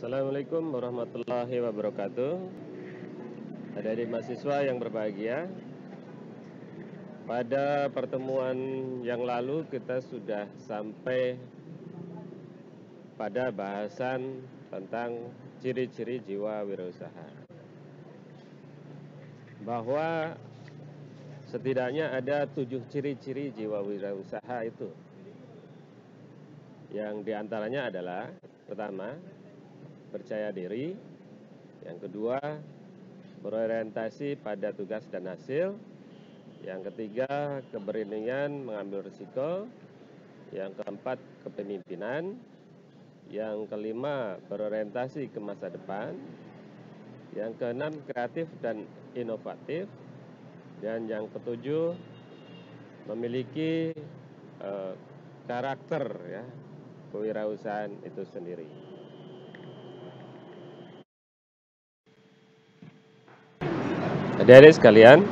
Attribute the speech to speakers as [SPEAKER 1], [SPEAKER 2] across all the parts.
[SPEAKER 1] Assalamualaikum warahmatullahi wabarakatuh. Adik-adik mahasiswa yang berbahagia, pada pertemuan yang lalu kita sudah sampai pada bahasan tentang ciri-ciri jiwa wirausaha, bahwa setidaknya ada 7 ciri-ciri jiwa wirausaha itu, yang diantaranya adalah: pertama, percaya diri; yang kedua, berorientasi pada tugas dan hasil; yang ketiga, keberanian mengambil risiko; yang keempat, kepemimpinan; yang kelima, berorientasi ke masa depan; yang keenam, kreatif dan inovatif; dan yang ketujuh, memiliki karakter kewirausahaan itu sendiri. Adik-adik sekalian,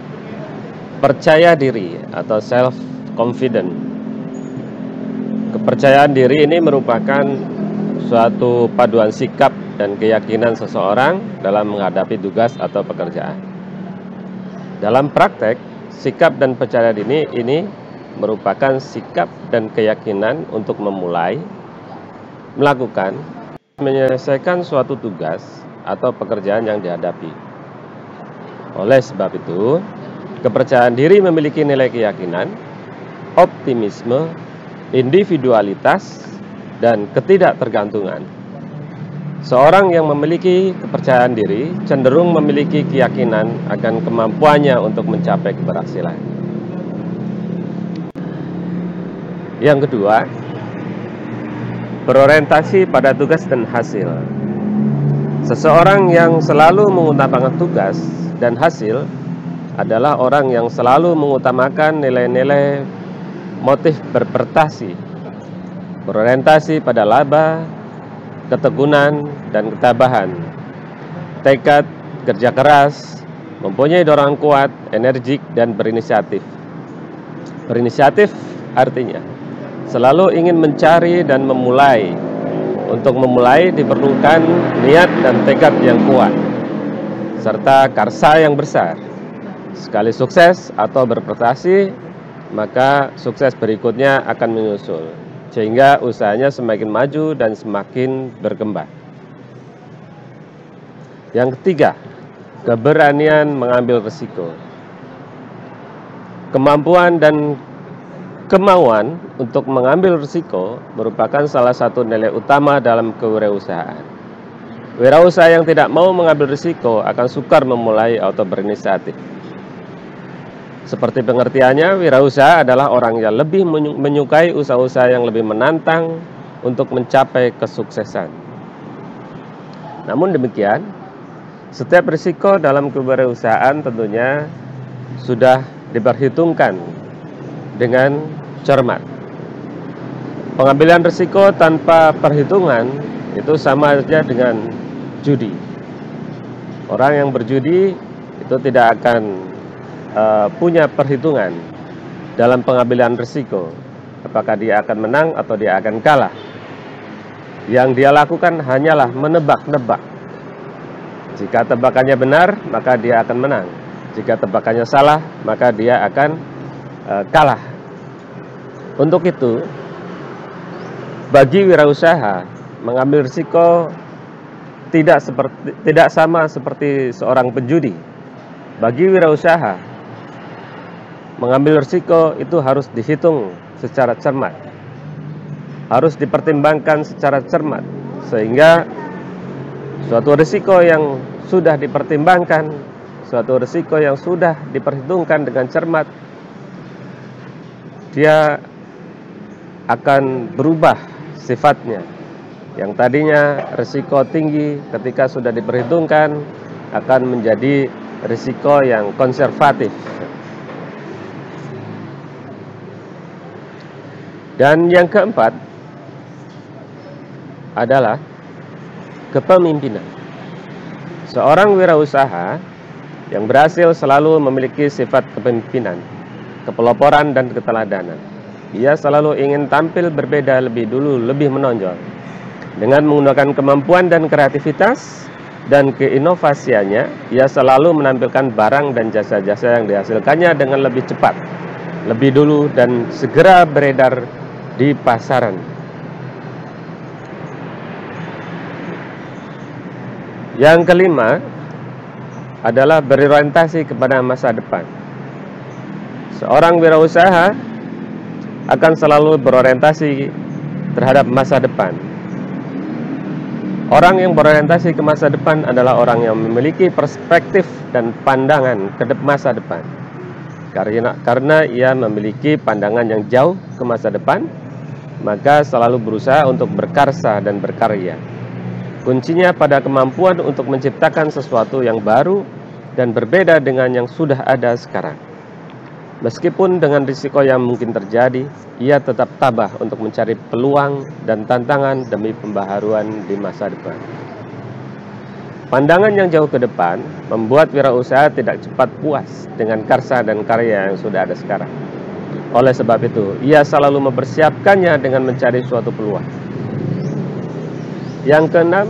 [SPEAKER 1] percaya diri atau self confident, kepercayaan diri ini merupakan suatu paduan sikap dan keyakinan seseorang dalam menghadapi tugas atau pekerjaan. Dalam praktek, sikap dan percaya diri ini merupakan sikap dan keyakinan untuk memulai, melakukan, menyelesaikan suatu tugas atau pekerjaan yang dihadapi. Oleh sebab itu, kepercayaan diri memiliki nilai keyakinan, optimisme, individualitas, dan ketidaktergantungan. Seorang yang memiliki kepercayaan diri cenderung memiliki keyakinan akan kemampuannya untuk mencapai keberhasilan. Yang kedua, berorientasi pada tugas dan hasil. Seseorang yang selalu mengutamakan tugas dan hasil adalah orang yang selalu mengutamakan nilai-nilai motif berprestasi, berorientasi pada laba, ketekunan, dan ketabahan, tekad, kerja keras, mempunyai dorongan kuat, energik, dan berinisiatif. Berinisiatif artinya selalu ingin mencari dan memulai. Untuk memulai diperlukan niat dan tekad yang kuat, serta karsa yang besar. Sekali sukses atau berprestasi, maka sukses berikutnya akan menyusul, sehingga usahanya semakin maju dan semakin berkembang. Yang ketiga, keberanian mengambil risiko. Kemampuan dan kemauan untuk mengambil risiko merupakan salah satu nilai utama dalam kewirausahaan. Wirausaha yang tidak mau mengambil risiko akan sukar memulai atau berinisiatif. Seperti pengertiannya, wirausaha adalah orang yang lebih menyukai usaha-usaha yang lebih menantang untuk mencapai kesuksesan. Namun demikian, setiap risiko dalam kewirausahaan tentunya sudah diperhitungkan dengan cermat. Pengambilan risiko tanpa perhitungan itu sama saja dengan judi. Orang yang berjudi itu tidak akan punya perhitungan dalam pengambilan risiko, apakah dia akan menang atau dia akan kalah. Yang dia lakukan hanyalah menebak-nebak. Jika tebakannya benar, maka dia akan menang. Jika tebakannya salah, maka dia akan kalah. Untuk itu, bagi wirausaha, mengambil risiko tidak sama seperti seorang penjudi. Bagi wirausaha, mengambil risiko itu harus dihitung secara cermat, harus dipertimbangkan secara cermat, sehingga suatu risiko yang sudah dipertimbangkan, suatu risiko yang sudah diperhitungkan dengan cermat, dia akan berubah sifatnya. Yang tadinya risiko tinggi ketika sudah diperhitungkan akan menjadi risiko yang konservatif. Dan yang keempat adalah kepemimpinan. Seorang wirausaha yang berhasil selalu memiliki sifat kepemimpinan, kepeloporan, dan keteladanan. Ia selalu ingin tampil berbeda lebih dulu, lebih menonjol. Dengan menggunakan kemampuan dan kreativitas dan keinovasiannya, ia selalu menampilkan barang dan jasa-jasa yang dihasilkannya dengan lebih cepat, lebih dulu, dan segera beredar di pasaran. Yang kelima adalah berorientasi kepada masa depan. Seorang wirausaha akan selalu berorientasi terhadap masa depan. Orang yang berorientasi ke masa depan adalah orang yang memiliki perspektif dan pandangan ke masa depan. Karena ia memiliki pandangan yang jauh ke masa depan, maka selalu berusaha untuk berkarya dan berkarya. Kuncinya pada kemampuan untuk menciptakan sesuatu yang baru dan berbeda dengan yang sudah ada sekarang. Meskipun dengan risiko yang mungkin terjadi, ia tetap tabah untuk mencari peluang dan tantangan demi pembaharuan di masa depan. Pandangan yang jauh ke depan membuat wirausaha tidak cepat puas dengan karsa dan karya yang sudah ada sekarang. Oleh sebab itu, ia selalu mempersiapkannya dengan mencari suatu peluang. Yang keenam,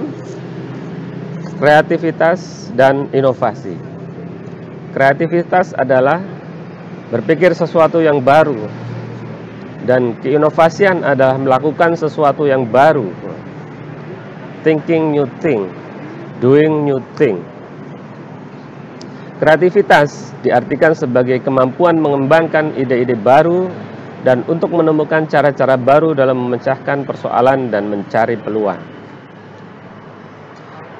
[SPEAKER 1] kreativitas dan inovasi. Kreativitas adalah berpikir sesuatu yang baru, dan keinovasian adalah melakukan sesuatu yang baru. Thinking new thing, doing new thing. Kreativitas diartikan sebagai kemampuan mengembangkan ide-ide baru dan untuk menemukan cara-cara baru dalam memecahkan persoalan dan mencari peluang.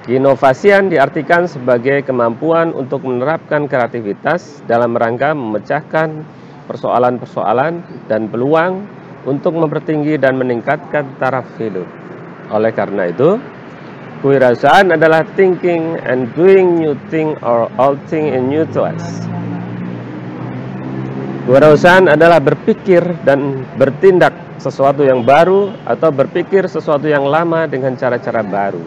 [SPEAKER 1] Keinovasian diartikan sebagai kemampuan untuk menerapkan kreativitas dalam rangka memecahkan persoalan-persoalan dan peluang untuk mempertinggi dan meningkatkan taraf hidup. Oleh karena itu, kewirausahaan adalah thinking and doing new thing or all thing in new to us. Kewirausahaan adalah berpikir dan bertindak sesuatu yang baru atau berpikir sesuatu yang lama dengan cara-cara baru.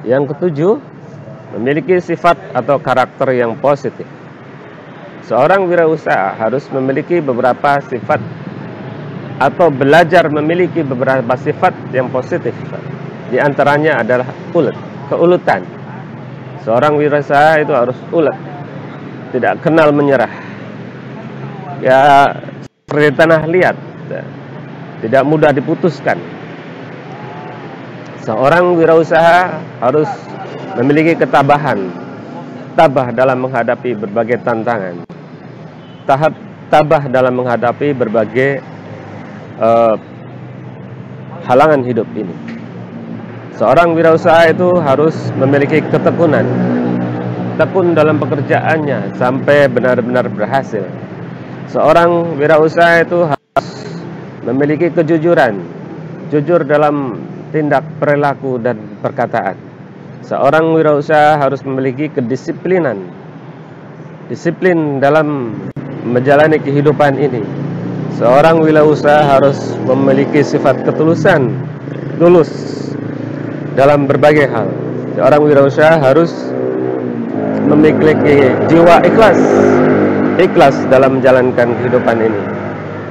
[SPEAKER 1] Yang ketujuh, memiliki sifat atau karakter yang positif. Seorang wirausaha harus memiliki beberapa sifat atau belajar memiliki beberapa sifat yang positif. Di antaranya adalah keuletan. Seorang wirausaha itu harus ulet, tidak kenal menyerah. Ya, seperti tanah liat, tidak mudah diputuskan. Seorang wirausaha harus memiliki ketabahan, tabah dalam menghadapi berbagai tantangan, tabah dalam menghadapi berbagai halangan hidup ini. Seorang wirausaha itu harus memiliki ketekunan, tekun dalam pekerjaannya sampai benar-benar berhasil. Seorang wirausaha itu harus memiliki kejujuran, jujur dalam tindak, perilaku, dan perkataan. Seorang wirausaha harus memiliki kedisiplinan, disiplin dalam menjalani kehidupan ini. Seorang wirausaha harus memiliki sifat ketulusan, tulus dalam berbagai hal. Seorang wirausaha harus memiliki jiwa ikhlas dalam menjalankan kehidupan ini.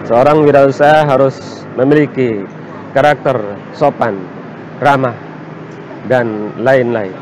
[SPEAKER 1] Seorang wirausaha harus memiliki karakter sopan, ramah, dan lain-lain.